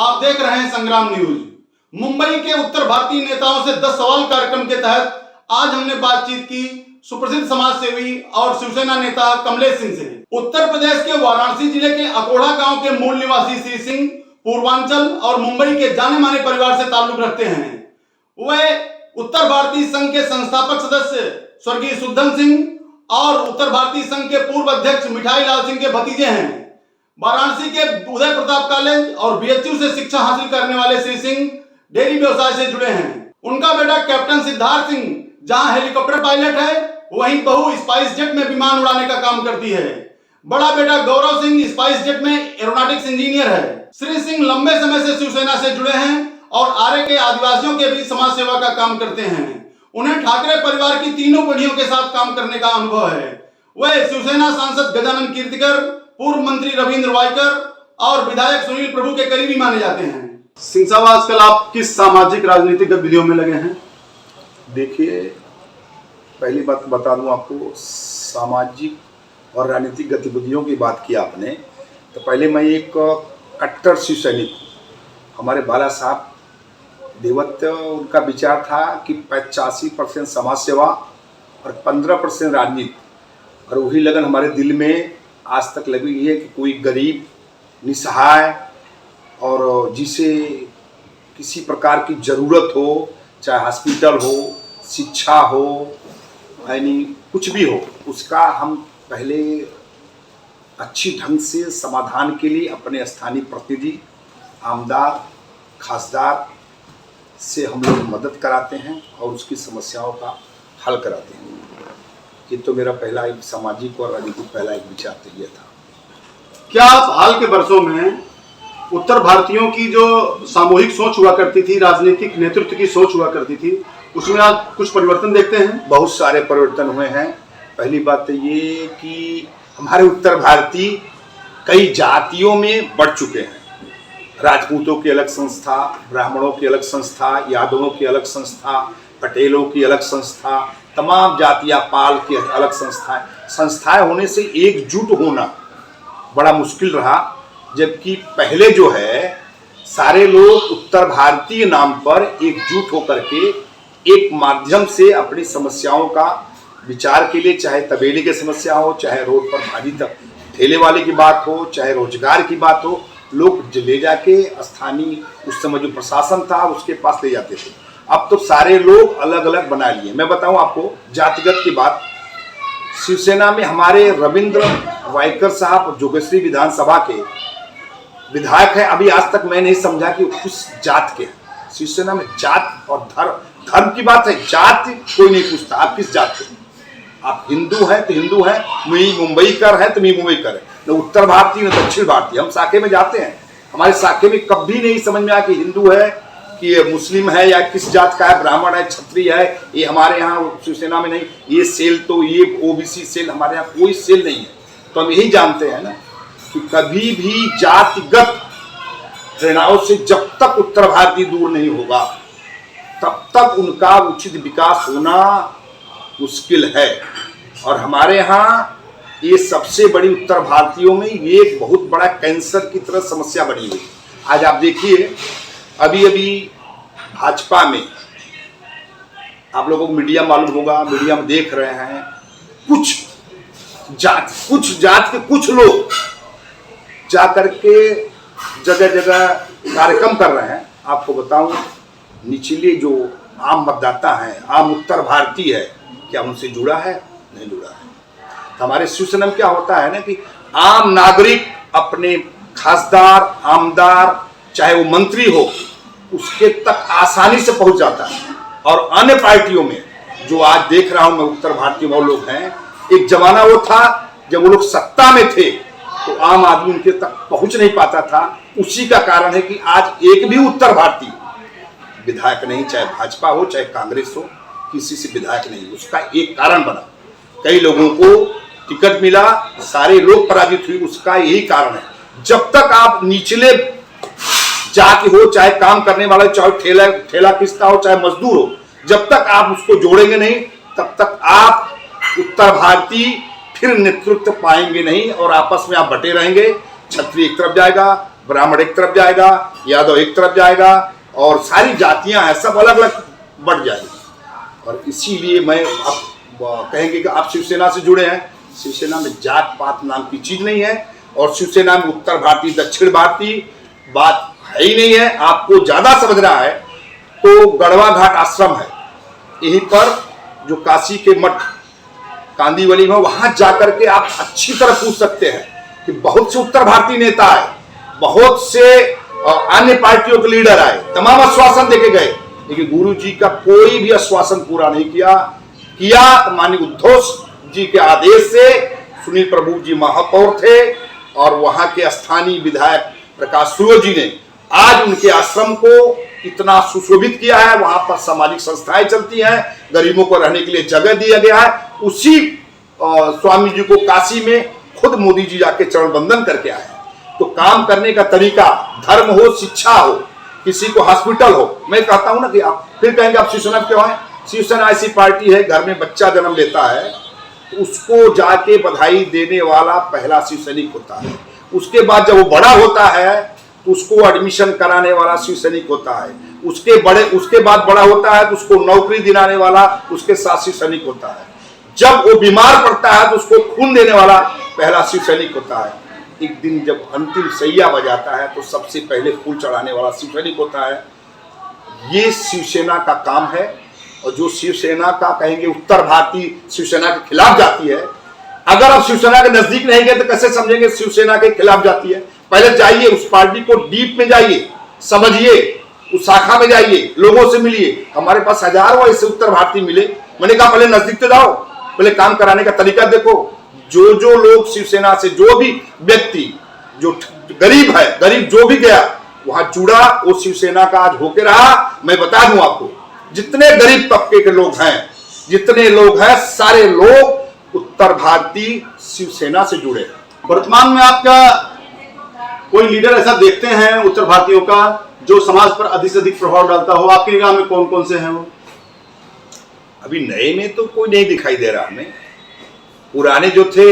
आप देख रहे हैं संग्राम न्यूज। मुंबई के उत्तर भारतीय नेताओं से 10 सवाल कार्यक्रम के तहत आज हमने बातचीत की सुप्रसिद्ध समाज सेवी और शिवसेना नेता कमलेश सिंह से। उत्तर प्रदेश के वाराणसी जिले के अकोड़ा गांव के मूल निवासी श्री सिंह पूर्वांचल और मुंबई के जाने माने परिवार से ताल्लुक रखते हैं। वे उत्तर भारतीय संघ के संस्थापक सदस्य स्वर्गीय सुदन सिंह और उत्तर भारतीय संघ के पूर्व अध्यक्ष मिठाई लाल सिंह के भतीजे हैं। वाराणसी के उदय प्रताप कॉलेज और बीएचयू से शिक्षा हासिल करने वाले श्री सिंह डेयरी व्यवसाय से जुड़े हैं। उनका बेटा कैप्टन सिद्धार्थ सिंह जहां हेलीकॉप्टर पायलट है, वहीं बहू स्पाइस जेट में विमान उड़ाने का काम करती है। बड़ा बेटा गौरव सिंह स्पाइस जेट में एरोनॉटिक्स इंजीनियर है। श्री सिंह लंबे समय से शिवसेना से जुड़े हैं और आरे के आदिवासियों के बीच समाज सेवा का काम करते हैं। उन्हें ठाकरे परिवार की तीनों पीढ़ियों के साथ काम करने का अनुभव है। वह शिवसेना सांसद गजानन कीर्तिकर, पूर्व मंत्री रविंद्र वायकर और विधायक सुनील प्रभु के करीबी माने जाते हैं। सिंह साहब, आजकल आप किस सामाजिक राजनीतिक गतिविधियों में लगे हैं? देखिए, पहली बात बता दूं आपको, सामाजिक और राजनीतिक गतिविधियों की बात की आपने, तो पहले मैं एक कट्टर शिव सैनिक हूँ। हमारे बाला साहब देवत्व, उनका विचार था कि 85% समाज सेवा और 15% राजनीति, और वही लगन हमारे दिल में आज तक लगी हुई है कि कोई गरीब, निसहाय और जिसे किसी प्रकार की ज़रूरत हो, चाहे हॉस्पिटल हो, शिक्षा हो, यानी कुछ भी हो, उसका हम पहले अच्छी ढंग से समाधान के लिए अपने स्थानीय प्रतिनिधि, आमदार, खासदार से हम लोग मदद कराते हैं और उसकी समस्याओं का हल कराते हैं। ये तो मेरा पहला एक सामाजिक और राजनीतिक पहला एक विचार तो ये था। क्या आप हाल के वर्षों में उत्तर भारतीयों की जो सामूहिक सोच हुआ करती थी, राजनीतिक नेतृत्व की सोच हुआ करती थी, उसमें आप कुछ परिवर्तन देखते हैं? बहुत सारे परिवर्तन हुए हैं। पहली बात तो ये कि हमारे उत्तर भारतीय कई जातियों में बढ़ चुके हैं। राजपूतों की अलग संस्था, ब्राह्मणों की अलग संस्था, यादवों की अलग संस्था, पटेलों की अलग संस्था, तमाम जातियाँ पाल की अलग संस्थाएं होने से एकजुट होना बड़ा मुश्किल रहा। जबकि पहले जो है सारे लोग उत्तर भारतीय नाम पर एकजुट होकर के एक माध्यम से अपनी समस्याओं का विचार के लिए, चाहे तबेले की समस्या हो, चाहे रोड पर भाजी ठेले वाले की बात हो, चाहे रोजगार की बात हो, लोग ले जाके स्थानीय उस समय जो प्रशासन था उसके पास ले जाते थे। अब तो सारे लोग अलग अलग बना लिए। मैं बताऊं आपको जातिगत की बात, शिवसेना में हमारे रविंद्र वायकर साहब जोगेश्वरी विधानसभा के विधायक हैं। अभी आज तक मैं नहीं समझा कि किस जात के हैं। शिवसेना में जात और धर्म की बात है, जात कोई नहीं पूछता आप किस जात के। आप हिंदू हैं तो हिंदू हैं, मुंबई कर है तो मुंबई कर है, न उत्तर भारतीय न दक्षिण भारतीय। हम साखे में जाते हैं, हमारे साखे में कभी नहीं समझ में आया कि हिंदू है कि ये मुस्लिम है या किस जात का है, ब्राह्मण है, क्षत्रिय है। ये हमारे यहाँ शिवसेना में नहीं। ये सेल तो ये ओबीसी सेल, हमारे यहाँ कोई सेल नहीं है। तो हम यही जानते हैं ना कि कभी भी जातिगत प्रेरणाओं से जब तक उत्तर भारतीय दूर नहीं होगा तब तक उनका उचित विकास होना मुश्किल है। और हमारे यहाँ ये सबसे बड़ी उत्तर भारतीयों में ये एक बहुत बड़ा कैंसर की तरह समस्या बनी हुई। आज आप देखिए, अभी अभी भाजपा में, आप लोगों को मीडिया मालूम होगा, मीडिया में देख रहे हैं, कुछ जात के कुछ लोग जा करके जगह जगह कार्यक्रम कर रहे हैं। आपको बताऊं, निचले जो आम मतदाता हैं, आम उत्तर भारतीय है, क्या उनसे जुड़ा है? नहीं जुड़ा है। हमारे शिवसेना में क्या होता है ना कि आम नागरिक अपने खासदार, आमदार, चाहे वो मंत्री हो, उसके तक आसानी से पहुंच जाता है। और अन्य पार्टियों में जो आज देख रहा हूं मैं, उत्तर भारतीय वो लोग हैं, एक जमाना वो था जब वो लोग सत्ता में थे तो आम आदमी उनके तक पहुंच नहीं पाता था। उसी का कारण है कि आज एक भी उत्तर भारतीय विधायक नहीं, चाहे भाजपा हो चाहे कांग्रेस हो, किसी से विधायक नहीं। उसका एक कारण बना, कई लोगों को टिकट मिला, सारे लोग पराजित हुए। उसका यही कारण है, जब तक आप निचले जाति हो, चाहे काम करने वाला, चाहे ठेला किसका हो, चाहे मजदूर हो, जब तक आप उसको जोड़ेंगे नहीं तब तक आप उत्तर भारतीय फिर नेतृत्व पाएंगे नहीं और आपस में आप बटे रहेंगे। क्षत्रिय एक तरफ जाएगा, ब्राह्मण एक तरफ जाएगा, यादव एक तरफ जाएगा और सारी जातियां हैं सब अलग अलग बढ़ जाएगी। और इसीलिए मैं अब कहेंगे कि आप शिवसेना से जुड़े हैं, शिवसेना में जात पात नाम की चीज नहीं है और शिवसेना में उत्तर भारतीय दक्षिण भारतीय बात है ही नहीं है। आपको ज्यादा समझना है तो गढ़वा घाट आश्रम है, यहीं पर जो काशी के मठ कांदीवली में, वहां जाकर के आप अच्छी तरह पूछ सकते हैं कि बहुत से उत्तर भारतीय नेता आए, बहुत से अन्य पार्टियों के लीडर आए, तमाम आश्वासन देके गए, लेकिन गुरु जी का कोई भी आश्वासन पूरा नहीं किया। माननीय उद्धव जी के आदेश से सुनील प्रभु जी महापौर थे और वहां के स्थानीय विधायक प्रकाश सूर्य जी ने आज उनके आश्रम को इतना सुशोभित किया है। वहां पर सामाजिक संस्थाएं चलती हैं, गरीबों को रहने के लिए जगह दिया गया है। उसी स्वामी जी को काशी में खुद मोदी जी जाके चरण वंदन करके आए हैं। तो काम करने का तरीका, धर्म हो, शिक्षा हो, किसी को हॉस्पिटल हो, मैं कहता हूं ना कि आप फिर कहेंगे आप शिवसेना क्यों हैं? शिवसेना ऐसी पार्टी है, घर में बच्चा जन्म लेता है तो उसको जाके बधाई देने वाला पहला शिव सैनिक होता है। उसके बाद जब वो बड़ा होता है तो उसको एडमिशन कराने वाला शिव सैनिक होता है। उसके बाद बड़ा होता है तो उसको नौकरी दिलाने वाला उसके साथ शिव सैनिक होता है। जब वो बीमार पड़ता है तो उसको खून देने वाला पहला शिव सैनिक होता है। एक दिन जब अंतिम सैया बजाता है तो सबसे पहले फूल चढ़ाने वाला शिव सैनिक होता है। ये शिवसेना का काम है। और जो शिवसेना का कहेंगे उत्तर भारतीय शिवसेना के खिलाफ जाती है, अगर आप शिवसेना के नजदीक नहीं गए तो कैसे समझेंगे शिवसेना के खिलाफ जाती है? पहले जाइए, उस पार्टी को डीप में जाइए, समझिए, उस शाखा में जाइए, लोगों से मिलिए। हमारे पास हजारों ऐसे उत्तर भारतीय मिले। मैंने कहा पहले नजदीक तो जाओ, पहले काम कराने का तरीका देखो। जो लोग शिवसेना से, जो भी व्यक्ति जो गरीब है, गरीब जो भी गया वहां जुड़ा, वो शिवसेना का आज होके रहा। मैं बता दूं आपको, जितने गरीब तबके के लोग हैं, जितने लोग हैं, सारे लोग उत्तर भारतीय शिवसेना से जुड़े हैं। वर्तमान में आपका कोई लीडर ऐसा देखते हैं उत्तर भारतीयों का जो समाज पर अधिक से अधिक प्रभाव डालता हो? आपके निगाह में कौन कौन से हैं वो? अभी नए में तो कोई नहीं दिखाई दे रहा हमें। पुराने जो थे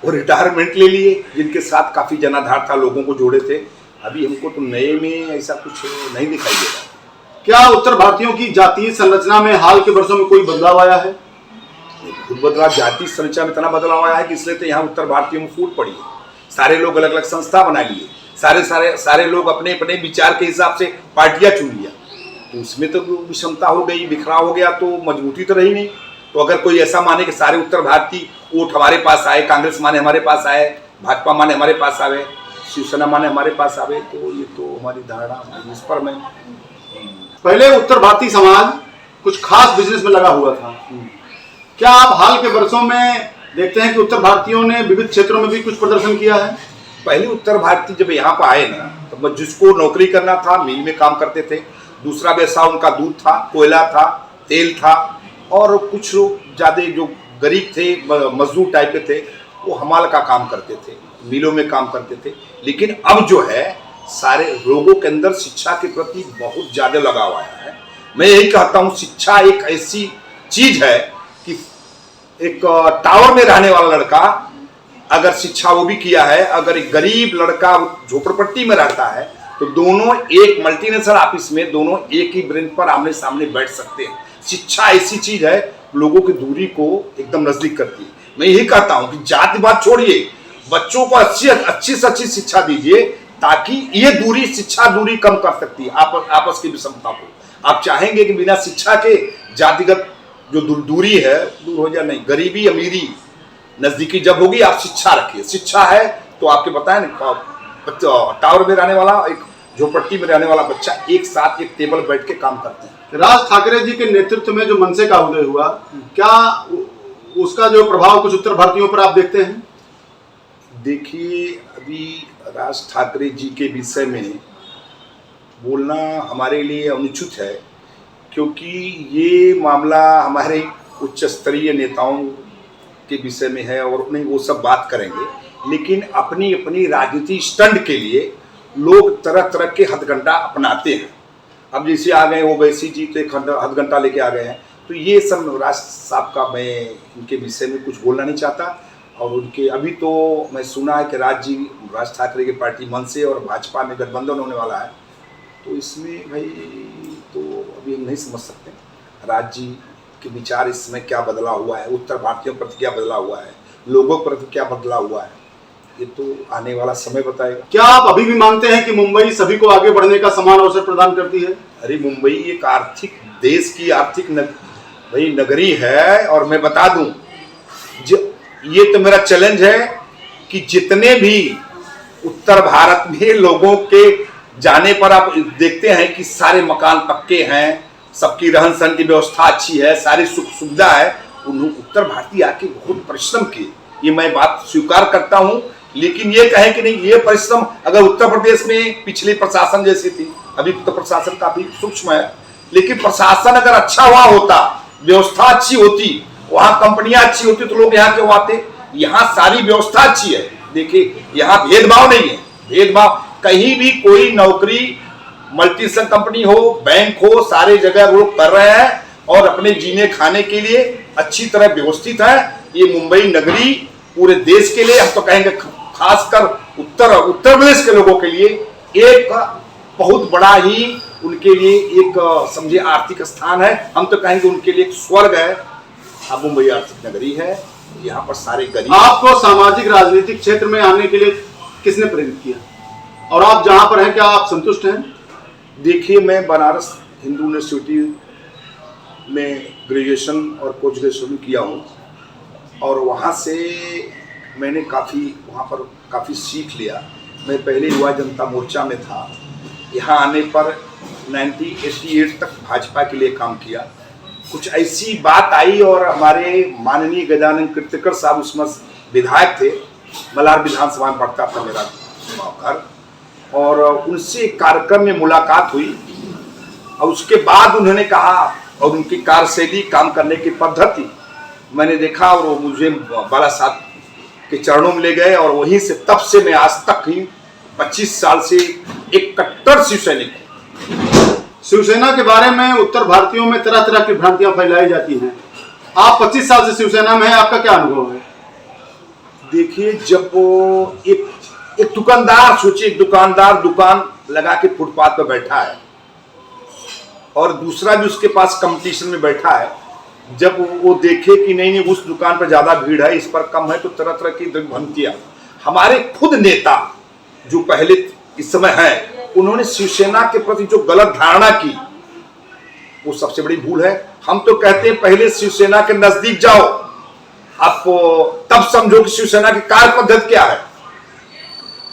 वो रिटायरमेंट ले लिए, जिनके साथ काफी जनाधार था, लोगों को जोड़े थे। अभी हमको तो नए में ऐसा कुछ नहीं दिखाई दे रहा। क्या उत्तर भारतीयों की जातीय संरचना में हाल के वर्षों में कोई बदलाव आया है? खुद बदलाव, जाति संरचना में इतना बदलाव आया है कि इसलिए तो यहाँ उत्तर भारतीयों में फूट पड़ी है। सारे लोग अलग अलग संस्था बना लिए, सारे लोग अपने अपने विचार के हिसाब से पार्टियां चुन लिया। तो उसमें तो विषमता हो गई, बिखराव हो गया, तो मजबूती तो रही नहीं। तो अगर कोई ऐसा माने कि सारे उत्तर भारतीय वोट हमारे पास आए, कांग्रेस माने हमारे पास आए, भाजपा माने हमारे पास आवे, शिवसेना माने हमारे पास आवे, तो ये तो हमारी धारणा है। इस पर मैं पहले उत्तर भारतीय समाज कुछ खास बिजनेस में लगा हुआ था। क्या आप हाल के वर्षों में देखते हैं कि उत्तर भारतीयों ने विविध क्षेत्रों में भी कुछ प्रदर्शन किया है? पहले उत्तर भारतीय जब यहाँ पर आए ना, तो जिसको नौकरी करना था मिल में काम करते थे। दूसरा व्यवसाय उनका दूध था, कोयला था, तेल था। और कुछ लोग ज़्यादा जो गरीब थे, मजदूर टाइप के थे, वो हमाल का काम करते थे, मिलों में काम करते थे। लेकिन अब जो है सारे लोगों के अंदर शिक्षा के प्रति बहुत ज़्यादा लगाव आया है। मैं यही कहता हूँ, शिक्षा एक ऐसी चीज है कि एक टावर में रहने वाला लड़का अगर शिक्षा वो भी किया है, अगर एक गरीब लड़का झोपड़पट्टी में रहता है, तो दोनों एक मल्टीनेशनल ऑफिस में दोनों एक ही ब्रेंच पर आमने सामने बैठ सकते हैं। शिक्षा ऐसी चीज है, लोगों की दूरी को एकदम नजदीक करती है। मैं यही कहता हूं कि जातिवाद छोड़िए, बच्चों को अच्छी से अच्छी शिक्षा दीजिए, ताकि ये दूरी, शिक्षा दूरी कम कर सकती है आपस की विषमता को। आप चाहेंगे कि बिना शिक्षा के जातिगत जो दूरी है दूर हो जाए? नहीं, गरीबी अमीरी नजदीकी जब होगी, आप शिक्षा रखिए। शिक्षा है तो आपके बताए ना, टावर में रहने वाला, एक झोपड़पट्टी में रहने वाला बच्चा एक साथ एक टेबल बैठ के काम करते हैं। राज ठाकरे जी के नेतृत्व में जो मनसे का उदय हुआ, क्या उसका जो प्रभाव कुछ उत्तर भारतीयों पर आप देखते हैं? देखिए, अभी राज ठाकरे जी के विषय में बोलना हमारे लिए अनुचित है, क्योंकि ये मामला हमारे उच्च स्तरीय नेताओं के विषय में है और नहीं वो सब बात करेंगे। लेकिन अपनी अपनी राजनीति स्टंट के लिए लोग तरह तरह के हथकंडा अपनाते हैं। अब जैसे आ गए ओवैसी जी, तो एक हथकंडा लेके आ गए हैं। तो ये सब राज साहब का, मैं इनके विषय में कुछ बोलना नहीं चाहता। और उनके अभी तो मैं सुना है कि राज ठाकरे की पार्टी मन से और भाजपा में गठबंधन होने वाला है, तो इसमें भाई तो अभी हम नहीं समझ सकते राज जी के विचार इस समय क्या बदला हुआ है, उत्तर भारतीयों प्रति क्या बदला हुआ है, लोगों प्रति क्या बदला हुआ है, ये तो आने वाला समय बताएगा। क्या आप अभी भी मानते हैं कि मुंबई सभी को आगे बढ़ने का समान अवसर प्रदान करती है? अरे मुंबई एक आर्थिक देश की आर्थिक भाई नगरी है, और मैं बता दूं ये तो मेरा चैलेंज है कि जितने भी उत्तर भारत में लोगों के जाने पर आप देखते हैं कि सारे मकान पक्के हैं, सबकी रहन सहन की व्यवस्था अच्छी है, सारी सुख सुविधा है, उन्होंने उत्तर भारतीय आके बहुत परिश्रम किए, ये मैं बात स्वीकार करता हूं। लेकिन ये कहे कि नहीं ये परिश्रम अगर उत्तर प्रदेश में पिछले प्रशासन जैसी थी, अभी तो प्रशासन काफी सूक्ष्म है, लेकिन प्रशासन अगर अच्छा हुआ होता, व्यवस्था अच्छी होती, वहां कंपनियां अच्छी होती तो लोग यहाँ क्यों आते। यहाँ सारी व्यवस्था अच्छी है, देखिए यहाँ भेदभाव नहीं है, भेदभाव कहीं भी कोई नौकरी मल्टीनेशनल कंपनी हो, बैंक हो, सारे जगह लोग कर रहे हैं और अपने जीने खाने के लिए अच्छी तरह व्यवस्थित है। ये मुंबई नगरी पूरे देश के लिए, हम तो कहेंगे खासकर उत्तर प्रदेश के लोगों के लिए एक बहुत बड़ा ही उनके लिए एक समझे आर्थिक स्थान है, हम तो कहेंगे उनके लिए एक स्वर्ग है। अब मुंबई आर्थिक नगरी है, यहाँ पर सारे गरीब। आपको सामाजिक राजनीतिक क्षेत्र में आने के लिए किसने प्रेरित किया, और आप जहां पर हैं क्या आप संतुष्ट हैं? देखिए मैं बनारस हिंदू यूनिवर्सिटी में ग्रेजुएशन और पोस्ट ग्रेजुएशन किया हूँ, और वहाँ से मैंने वहाँ पर काफ़ी सीख लिया। मैं पहले युवा जनता मोर्चा में था, यहाँ आने पर 1988 तक भाजपा के लिए काम किया। कुछ ऐसी बात आई और हमारे माननीय गजानन कीर्तिकर साहब उसमें विधायक थे, मलार विधानसभा में पड़ता था मेरा घर, और उनसे एक कार्यक्रम में मुलाकात हुई, और उसके बाद उन्होंने कहा, और उनकी कार्यशैली काम करने की पद्धति मैंने देखा, और वो मुझे बाला साहब के चरणों में ले गए, और वहीं से तब से मैं आज तक ही 25 साल से एक कट्टर शिवसैनिक। शिवसेना के बारे में उत्तर भारतीयों में तरह तरह की भ्रांतियां फैलाई जाती हैं, आप 25 साल से शिवसेना में हैं, आपका क्या अनुभव है? देखिए जब वो एक दुकानदार, सोचिए एक दुकानदार दुकान लगा के फुटपाथ पर बैठा है और दूसरा भी उसके पास कंपटीशन में बैठा है, जब वो देखे कि नहीं उस दुकान पर ज्यादा भीड़ है, इस पर कम है, तो तरह तरह की भ्रांतियां। हमारे खुद नेता जो पहले इस समय है, उन्होंने शिवसेना के प्रति जो गलत धारणा की, वो सबसे बड़ी भूल है। हम तो कहते हैं पहले शिवसेना के नजदीक जाओ, आप तब समझो कि शिवसेना की कार्य पद्धति क्या है।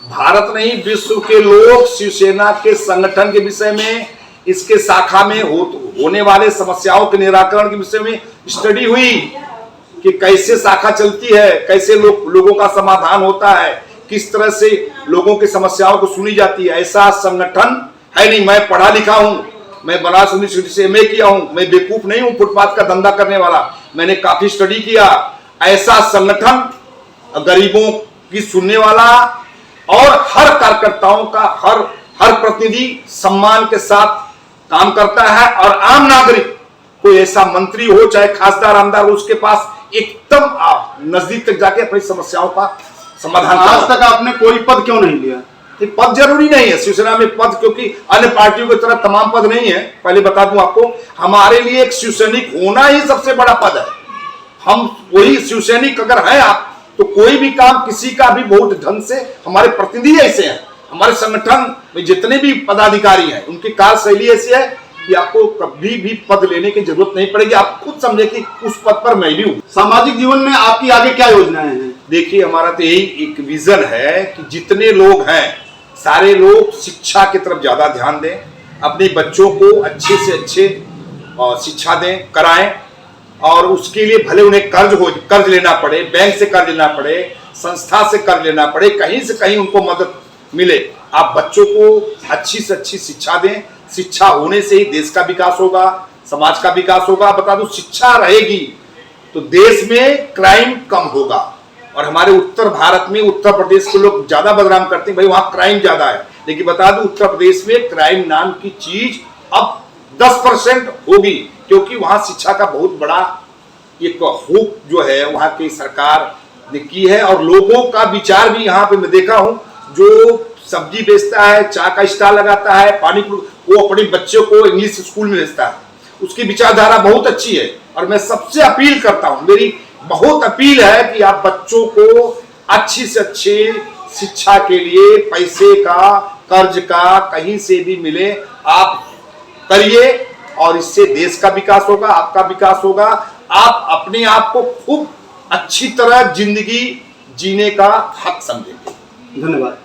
भारत नहीं विश्व के लोग शिवसेना के संगठन के विषय में, इसके शाखा में होने वाले समस्याओं के निराकरण के विषय में स्टडी हुई कि कैसे शाखा चलती है, कैसे लोगों का समाधान होता है, किस तरह से लोगों की समस्याओं को सुनी जाती है। ऐसा संगठन है नहीं। मैं पढ़ा लिखा हूं, मैं बनारस यूनिवर्सिटी से MA किया हूं, मैं बेवकूफ नहीं हूं फुटपाथ का धंधा करने वाला, मैंने काफी स्टडी किया। ऐसा संगठन गरीबों की सुनने वाला और हर कार्यकर्ताओं का हर प्रतिनिधि सम्मान के साथ काम करता है, और आम नागरिक कोई ऐसा मंत्री हो चाहे खासदार आमदार हो, उसके पास एकदम नजदीक तक जाके अपनी समस्याओं का समाधान। आज तक आपने कोई पद क्यों नहीं लिया? पद जरूरी नहीं है शिवसेना में पद, क्योंकि अन्य पार्टियों की तरह तमाम पद नहीं है। पहले बता दूं आपको, हमारे लिए एक शिवसैनिक होना ही सबसे बड़ा पद है। हम वही शिवसैनिक अगर हैं आप, तो कोई भी काम किसी का भी बहुत ढंग से, हमारे प्रतिनिधि ऐसे हैं, हमारे संगठन में जितने भी पदाधिकारी हैं उनकी कार्यशैली ऐसी है कि आपको कभी भी पद लेने की जरूरत नहीं पड़ेगी। आप खुद समझे कि उस पद पर मैं भी हूं। सामाजिक जीवन में आपकी आगे क्या योजनाएं हैं? देखिए हमारा तो यही एक विजन है कि जितने लोग हैं सारे लोग शिक्षा की तरफ ज्यादा ध्यान दें, अपने बच्चों को अच्छे से अच्छे शिक्षा दें, कराएं, और उसके लिए भले उन्हें कर्ज लेना पड़े, बैंक से कर्ज लेना पड़े, संस्था से कर्ज लेना पड़े, कहीं से कहीं उनको मदद मिले, आप बच्चों को अच्छी से अच्छी शिक्षा दें। शिक्षा होने से ही देश का विकास होगा, समाज का विकास होगा। बता दूं, शिक्षा रहेगी तो देश में क्राइम कम होगा। और हमारे उत्तर भारत में उत्तर प्रदेश के लोग ज्यादा बदनाम करते हैं, भाई वहां क्राइम ज्यादा है, लेकिन बता दूं उत्तर प्रदेश में क्राइम नाम की चीज अब 10% होगी, क्योंकि वहां शिक्षा का बहुत बड़ा एक होप जो है वहां की सरकार ने की है। और लोगों का विचार भी यहाँ पे मैं देखा हूँ, जो सब्जी बेचता है, चाय का स्टॉल लगाता है, पानी वो अपने बच्चों को इंग्लिश स्कूल में भेजता है, उसकी विचारधारा बहुत अच्छी है। और मैं सबसे अपील करता हूँ, मेरी बहुत अपील है कि आप बच्चों को अच्छी से अच्छी शिक्षा के लिए पैसे का, कर्ज का कहीं से भी मिले आप करिए, और इससे देश का विकास होगा, आपका विकास होगा। आप अपने आप को खूब अच्छी तरह जिंदगी जीने का हक समझेंगे। धन्यवाद।